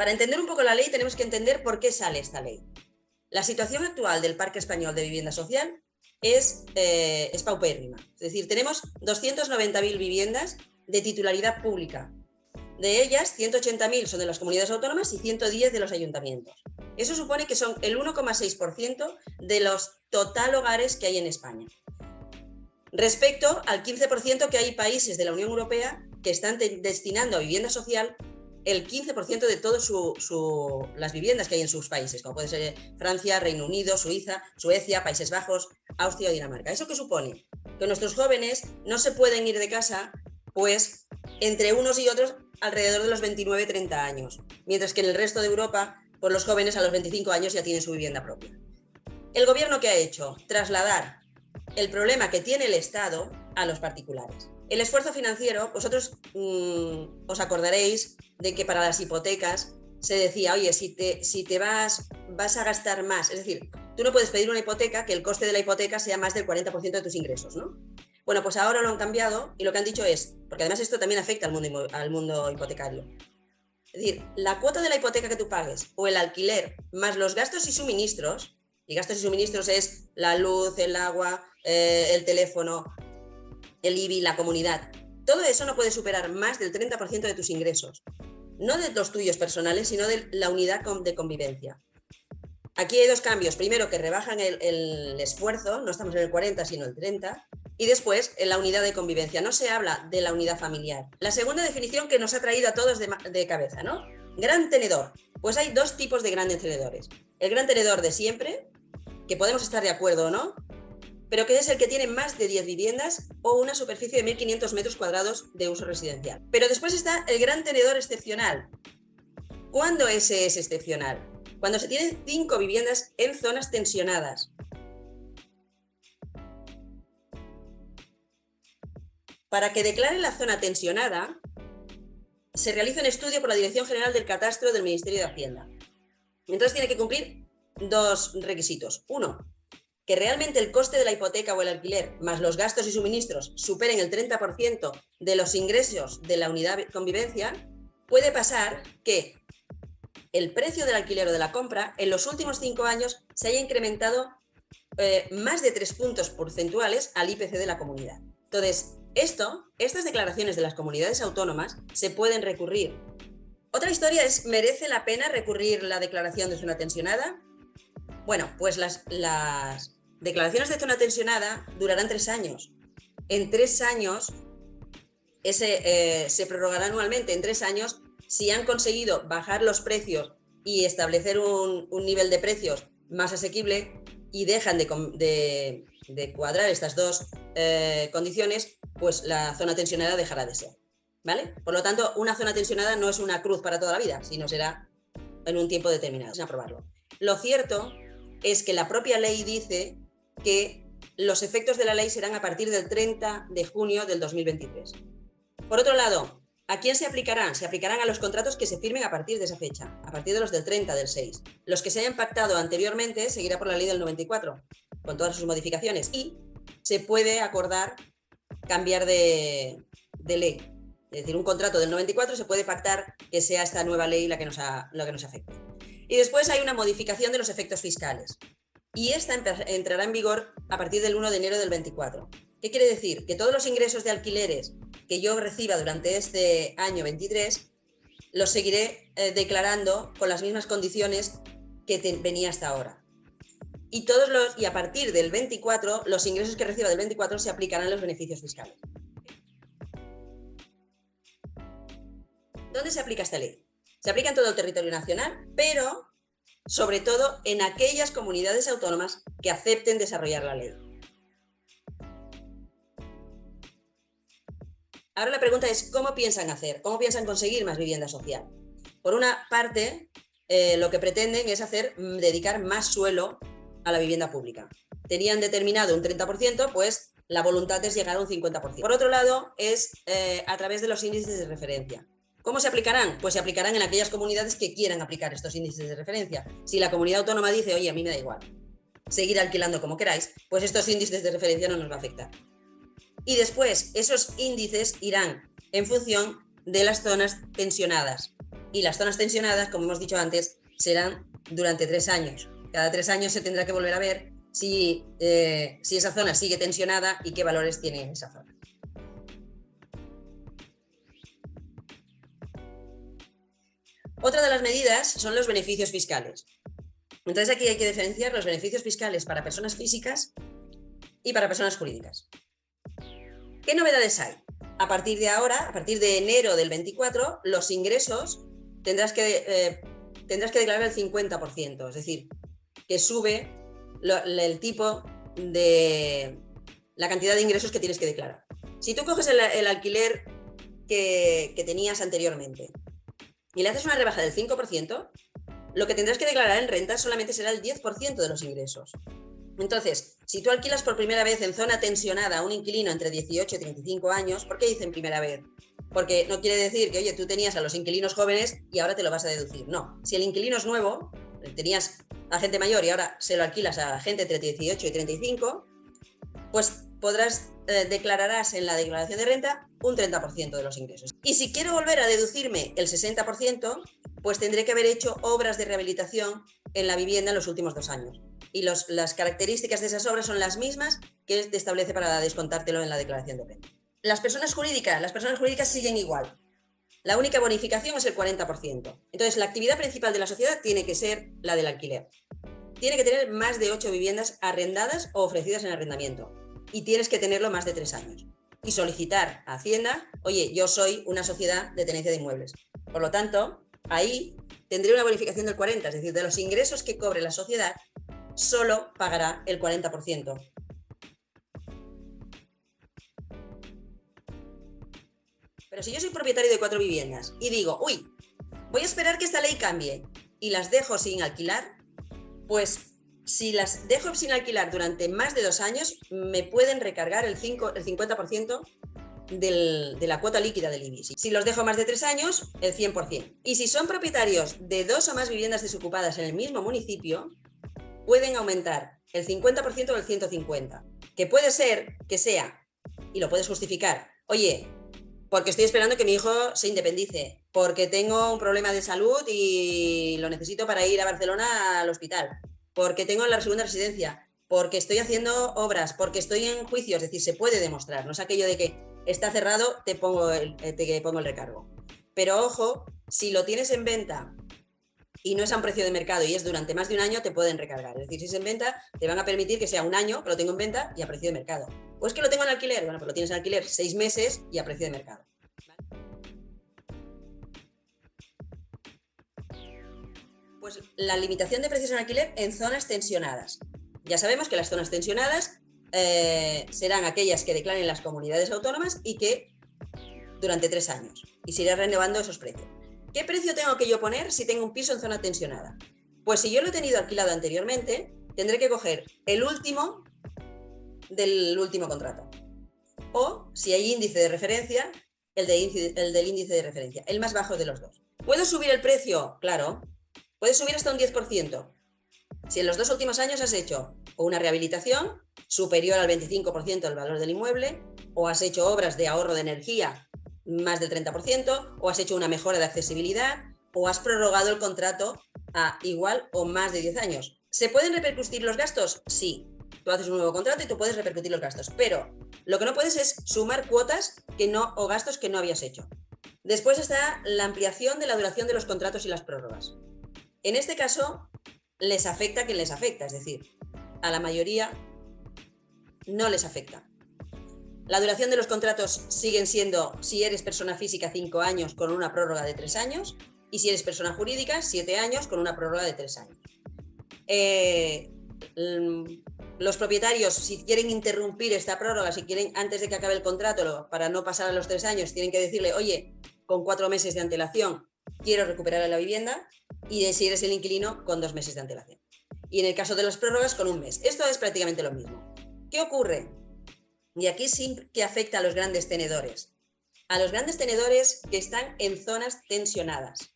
Para entender un poco la ley tenemos que entender por qué sale esta ley. La situación actual del Parque Español de Vivienda Social es paupérrima. Es decir, tenemos 290.000 viviendas de titularidad pública. De ellas, 180.000 son de las comunidades autónomas y 110 de los ayuntamientos. Eso supone que son el 1,6% de los total hogares que hay en España. Respecto al 15% que hay países de la Unión Europea que están destinando a vivienda social el 15% de todas las viviendas que hay en sus países, como puede ser Francia, Reino Unido, Suecia, Países Bajos, Austria o Dinamarca. ¿Eso qué supone? Que nuestros jóvenes no se pueden ir de casa, pues, entre unos y otros alrededor de los 29-30 años, mientras que en el resto de Europa, pues los jóvenes a los 25 años ya tienen su vivienda propia. ¿El gobierno qué ha hecho? Trasladar el problema que tiene el Estado a los particulares. El esfuerzo financiero, vosotros os acordaréis de que para las hipotecas se decía, oye, si te vas a gastar más, es decir, tú no puedes pedir una hipoteca que el coste de la hipoteca sea más del 40% de tus ingresos, ¿no? Bueno, pues ahora lo han cambiado y lo que han dicho es, porque además esto también afecta al mundo hipotecario, es decir, la cuota de la hipoteca que tú pagues o el alquiler más los gastos y suministros, y gastos y suministros es la luz, el agua, el teléfono, el IBI, la comunidad, todo eso no puede superar más del 30% de tus ingresos, no de los tuyos personales, sino de la unidad de convivencia. Aquí hay dos cambios, primero que rebajan el esfuerzo, no estamos en el 40 sino el 30, y después en la unidad de convivencia, no se habla de la unidad familiar. La segunda definición que nos ha traído a todos de cabeza, ¿no? Gran tenedor, pues hay dos tipos de grandes tenedores, el gran tenedor de siempre, que podemos estar de acuerdo o no, pero que es el que tiene más de 10 viviendas o una superficie de 1.500 metros cuadrados de uso residencial. Pero después está el gran tenedor excepcional. ¿Cuándo ese es excepcional? Cuando se tienen 5 viviendas en zonas tensionadas. Para que declare la zona tensionada, se realiza un estudio por la Dirección General del Catastro del Ministerio de Hacienda. Entonces tiene que cumplir dos requisitos. Uno, que realmente el coste de la hipoteca o el alquiler, más los gastos y suministros, superen el 30% de los ingresos de la unidad de convivencia, puede pasar que el precio del alquiler o de la compra en los últimos 5 años se haya incrementado más de 3 puntos porcentuales al IPC de la comunidad. Entonces, estas declaraciones de las comunidades autónomas se pueden recurrir. Otra historia es, ¿merece la pena recurrir la declaración de zona tensionada? Bueno, pues las declaraciones de zona tensionada durarán 3 años. En 3 años, se prorrogará anualmente. En 3 años, si han conseguido bajar los precios y establecer un nivel de precios más asequible y dejan de cuadrar estas dos condiciones, pues la zona tensionada dejará de ser, ¿vale? Por lo tanto, una zona tensionada no es una cruz para toda la vida, sino será en un tiempo determinado, sin aprobarlo. Lo cierto es que la propia ley dice que los efectos de la ley serán a partir del 30 de junio del 2023. Por otro lado, ¿a quién se aplicarán? Se aplicarán a los contratos que se firmen a partir de esa fecha, a partir de los del 30 del 6. Los que se hayan pactado anteriormente seguirá por la ley del 94, con todas sus modificaciones, y se puede acordar cambiar de ley. Es decir, un contrato del 94 se puede pactar que sea esta nueva ley la que nos afecte. Y después hay una modificación de los efectos fiscales. Y esta entrará en vigor a partir del 1 de enero del 24. ¿Qué quiere decir? Que todos los ingresos de alquileres que yo reciba durante este año 23 los seguiré declarando con las mismas condiciones que venía hasta ahora. Y a partir del 24, los ingresos que reciba del 24 se aplicarán los beneficios fiscales. ¿Dónde se aplica esta ley? Se aplica en todo el territorio nacional, pero sobre todo en aquellas comunidades autónomas que acepten desarrollar la ley. Ahora la pregunta es, ¿cómo piensan hacer? ¿Cómo piensan conseguir más vivienda social? Por una parte, lo que pretenden es dedicar más suelo a la vivienda pública. Tenían determinado un 30%, pues la voluntad es llegar a un 50%. Por otro lado, es a través de los índices de referencia. ¿Cómo se aplicarán? Pues se aplicarán en aquellas comunidades que quieran aplicar estos índices de referencia. Si la comunidad autónoma dice, oye, a mí me da igual, seguir alquilando como queráis, pues estos índices de referencia no nos va a afectar. Y después, esos índices irán en función de las zonas tensionadas. Y las zonas tensionadas, como hemos dicho antes, serán durante 3 años. Cada 3 años se tendrá que volver a ver si esa zona sigue tensionada y qué valores tiene esa zona. Otra de las medidas son los beneficios fiscales. Entonces aquí hay que diferenciar los beneficios fiscales para personas físicas y para personas jurídicas. ¿Qué novedades hay? A partir de ahora, a partir de enero del 24, los ingresos tendrás que declarar el 50%, es decir, que sube el tipo de la cantidad de ingresos que tienes que declarar. Si tú coges el alquiler que tenías anteriormente y le haces una rebaja del 5%, lo que tendrás que declarar en renta solamente será el 10% de los ingresos. Entonces, si tú alquilas por primera vez en zona tensionada a un inquilino entre 18 y 35 años, ¿por qué dicen primera vez? Porque no quiere decir que, oye, tú tenías a los inquilinos jóvenes y ahora te lo vas a deducir. No, si el inquilino es nuevo, tenías a gente mayor y ahora se lo alquilas a gente entre 18 y 35, pues declararás en la declaración de renta un 30% de los ingresos. Y si quiero volver a deducirme el 60%, pues tendré que haber hecho obras de rehabilitación en la vivienda en los últimos 2 años. Y las características de esas obras son las mismas que te establece para descontártelo en la declaración de renta. Las personas jurídicas siguen igual. La única bonificación es el 40%. Entonces, la actividad principal de la sociedad tiene que ser la del alquiler. Tiene que tener más de 8 viviendas arrendadas o ofrecidas en arrendamiento. Y tienes que tenerlo más de 3 años. Y solicitar a Hacienda, oye, yo soy una sociedad de tenencia de inmuebles. Por lo tanto, ahí tendré una bonificación del 40%, es decir, de los ingresos que cobre la sociedad, solo pagará el 40%. Pero si yo soy propietario de 4 viviendas y digo, uy, voy a esperar que esta ley cambie y las dejo sin alquilar, pues si las dejo sin alquilar durante más de 2 años, me pueden recargar el 50% de la cuota líquida del IBI. Si los dejo más de 3 años, el 100%. Y si son propietarios de 2 o más viviendas desocupadas en el mismo municipio, pueden aumentar el 50% o el 150%, que puede ser que sea, y lo puedes justificar, oye, porque estoy esperando que mi hijo se independice, porque tengo un problema de salud y lo necesito para ir a Barcelona al hospital, porque tengo la segunda residencia, porque estoy haciendo obras, porque estoy en juicio, es decir, se puede demostrar, no es aquello de que está cerrado, te pongo el recargo. Pero ojo, si lo tienes en venta y no es a un precio de mercado y es durante más de un año, te pueden recargar. Es decir, si es en venta, te van a permitir que sea un año, que lo tengo en venta y a precio de mercado. O es que lo tengo en alquiler, bueno, pues lo tienes en alquiler 6 meses y a precio de mercado. Pues la limitación de precios en alquiler en zonas tensionadas. Ya sabemos que las zonas tensionadas serán aquellas que declaren las comunidades autónomas y que durante 3 años. Y se irá renovando esos precios. ¿Qué precio tengo que yo poner si tengo un piso en zona tensionada? Pues si yo lo he tenido alquilado anteriormente, tendré que coger el último del último contrato. O, si hay índice de referencia, el del índice de referencia, el más bajo de los dos. ¿Puedo subir el precio? Claro. Puedes subir hasta un 10%. Si en los 2 últimos años has hecho una rehabilitación superior al 25% del valor del inmueble, o has hecho obras de ahorro de energía más del 30%, o has hecho una mejora de accesibilidad, o has prorrogado el contrato a igual o más de 10 años. ¿Se pueden repercutir los gastos? Sí. Tú haces un nuevo contrato y tú puedes repercutir los gastos, pero lo que no puedes es sumar cuotas o gastos que no habías hecho. Después está la ampliación de la duración de los contratos y las prórrogas. En este caso, les afecta a quien les afecta, es decir, a la mayoría no les afecta. La duración de los contratos siguen siendo, si eres persona física, 5 años con una prórroga de 3 años, y si eres persona jurídica, 7 años con una prórroga de 3 años. Los propietarios, si quieren interrumpir esta prórroga, si quieren antes de que acabe el contrato, para no pasar a los 3 años, tienen que decirle, oye, con 4 meses de antelación quiero recuperar la vivienda, y si eres el inquilino, con 2 meses de antelación. Y en el caso de las prórrogas, con 1 mes. Esto es prácticamente lo mismo. ¿Qué ocurre? Y aquí sí que afecta a los grandes tenedores. A los grandes tenedores que están en zonas tensionadas.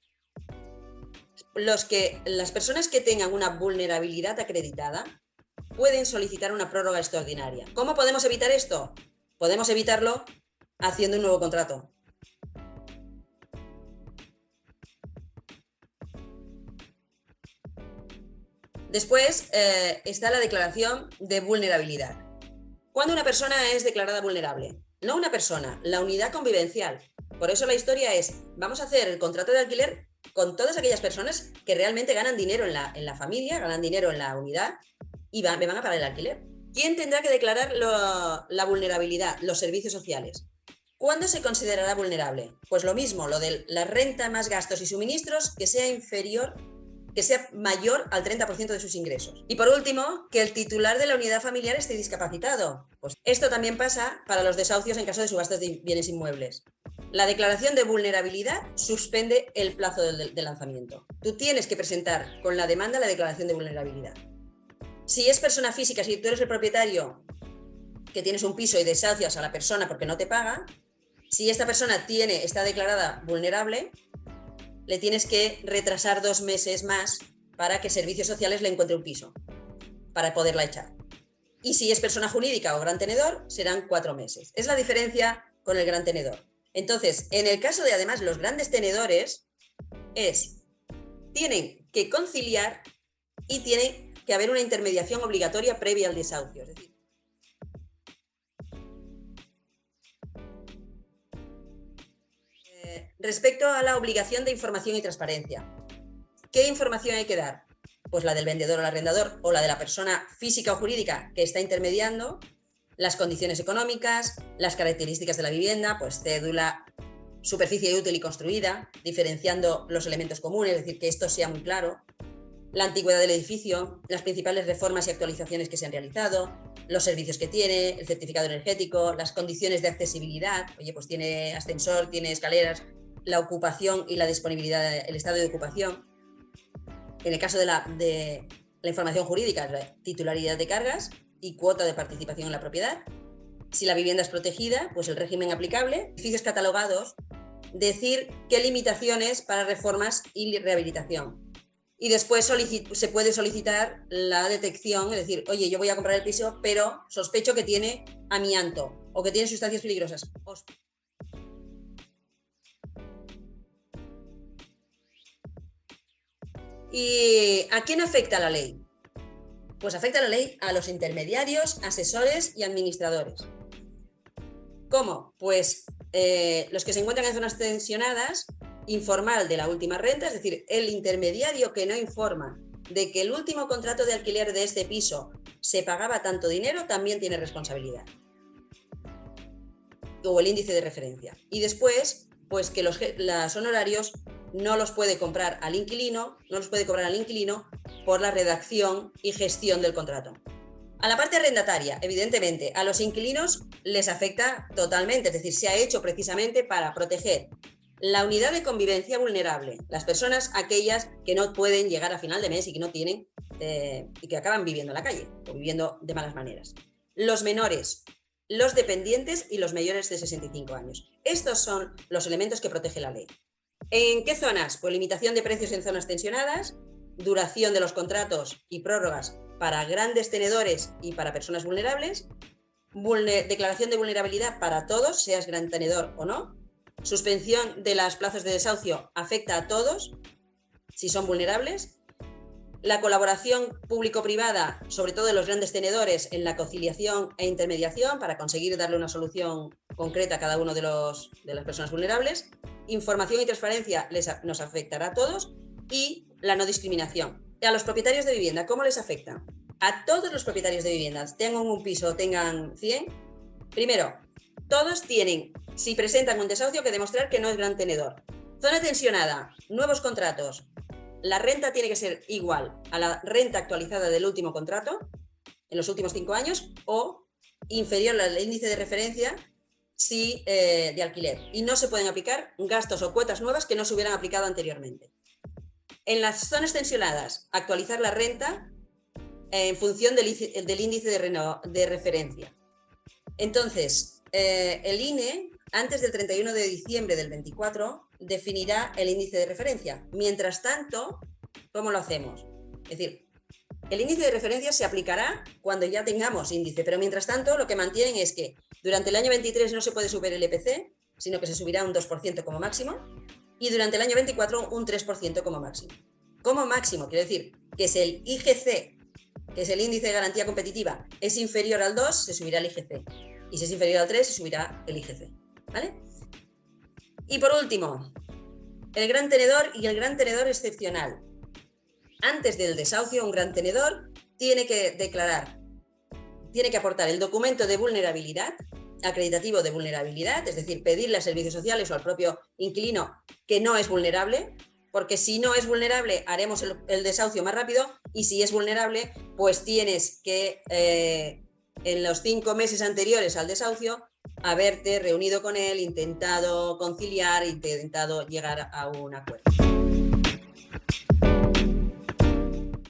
Las personas que tengan una vulnerabilidad acreditada pueden solicitar una prórroga extraordinaria. ¿Cómo podemos evitar esto? Podemos evitarlo haciendo un nuevo contrato. Después está la declaración de vulnerabilidad. ¿Cuándo una persona es declarada vulnerable? No una persona, la unidad convivencial. Por eso la historia es, vamos a hacer el contrato de alquiler con todas aquellas personas que realmente ganan dinero en la familia, ganan dinero en la unidad y me van a pagar el alquiler. ¿Quién tendrá que declarar la vulnerabilidad? Los servicios sociales. ¿Cuándo se considerará vulnerable? Pues lo mismo, lo de la renta más gastos y suministros que sea mayor al 30% de sus ingresos. Y por último, que el titular de la unidad familiar esté discapacitado. Pues esto también pasa para los desahucios en caso de subastas de bienes inmuebles. La declaración de vulnerabilidad suspende el plazo de lanzamiento. Tú tienes que presentar con la demanda la declaración de vulnerabilidad. Si es persona física, si tú eres el propietario que tienes un piso y desahucias a la persona porque no te paga, si esta persona está declarada vulnerable, le tienes que retrasar 2 meses más para que Servicios Sociales le encuentre un piso, para poderla echar. Y si es persona jurídica o gran tenedor, serán 4 meses. Es la diferencia con el gran tenedor. Entonces, en el caso de además los grandes tenedores, tienen que conciliar y tiene que haber una intermediación obligatoria previa al desahucio. Es decir, respecto a la obligación de información y transparencia, ¿qué información hay que dar? Pues la del vendedor o el arrendador o la de la persona física o jurídica que está intermediando, las condiciones económicas, las características de la vivienda, pues cédula, superficie útil y construida, diferenciando los elementos comunes, es decir, que esto sea muy claro, la antigüedad del edificio, las principales reformas y actualizaciones que se han realizado, los servicios que tiene, el certificado energético, las condiciones de accesibilidad, oye, pues tiene ascensor, tiene escaleras, la ocupación y la disponibilidad, el estado de ocupación. En el caso de la información jurídica, la titularidad de cargas y cuota de participación en la propiedad. Si la vivienda es protegida, pues el régimen aplicable, edificios catalogados, decir qué limitaciones para reformas y rehabilitación. Y después se puede solicitar la detección, es decir, oye, yo voy a comprar el piso, pero sospecho que tiene amianto o que tiene sustancias peligrosas. ¿Y a quién afecta la ley? Pues afecta la ley a los intermediarios, asesores y administradores. ¿Cómo? Pues los que se encuentran en zonas tensionadas, informar de la última renta, es decir, el intermediario que no informa de que el último contrato de alquiler de este piso se pagaba tanto dinero, también tiene responsabilidad. O el índice de referencia. Y después, pues que los honorarios no los puede comprar al inquilino, por la redacción y gestión del contrato. A la parte arrendataria, evidentemente, a los inquilinos les afecta totalmente, es decir, se ha hecho precisamente para proteger la unidad de convivencia vulnerable, las personas aquellas que no pueden llegar a final de mes y que no tienen y que acaban viviendo en la calle o viviendo de malas maneras. Los menores, los dependientes y los mayores de 65 años. Estos son los elementos que protege la ley. ¿En qué zonas? Pues limitación de precios en zonas tensionadas, duración de los contratos y prórrogas para grandes tenedores y para personas vulnerables, declaración de vulnerabilidad para todos, seas gran tenedor o no, suspensión de los plazos de desahucio afecta a todos si son vulnerables, la colaboración público-privada, sobre todo de los grandes tenedores, en la conciliación e intermediación para conseguir darle una solución concreta a cada uno de las personas vulnerables, información y transparencia nos afectará a todos y la no discriminación. A los propietarios de vivienda, ¿cómo les afecta? A todos los propietarios de viviendas, tengan un piso o tengan 100, primero, todos tienen, si presentan un desahucio, que demostrar que no es gran tenedor. Zona tensionada, nuevos contratos. La renta tiene que ser igual a la renta actualizada del último contrato en los últimos 5 años o inferior al índice de referencia de alquiler. Y no se pueden aplicar gastos o cuotas nuevas que no se hubieran aplicado anteriormente. En las zonas tensionadas, actualizar la renta en función del índice de referencia. Entonces, el INE, antes del 31 de diciembre del 24, definirá el índice de referencia. Mientras tanto, ¿cómo lo hacemos? Es decir, el índice de referencia se aplicará cuando ya tengamos índice, pero mientras tanto lo que mantienen es que durante el año 23 no se puede subir el IPC, sino que se subirá un 2% como máximo, y durante el año 24 un 3% como máximo. como máximo, quiere decir que si el IGC, que es el índice de garantía competitiva, es inferior al 2, se subirá el IGC. Y si es inferior al 3, se subirá el IGC. ¿Vale? Y por último, el gran tenedor y el gran tenedor excepcional. Antes del desahucio, un gran tenedor tiene que declarar, tiene que aportar el documento de vulnerabilidad, acreditativo de vulnerabilidad, es decir, pedirle a servicios sociales o al propio inquilino que no es vulnerable, porque si no es vulnerable haremos el desahucio más rápido, y si es vulnerable, pues tienes que en los 5 meses anteriores al desahucio haberte reunido con él, intentado conciliar, intentado llegar a un acuerdo.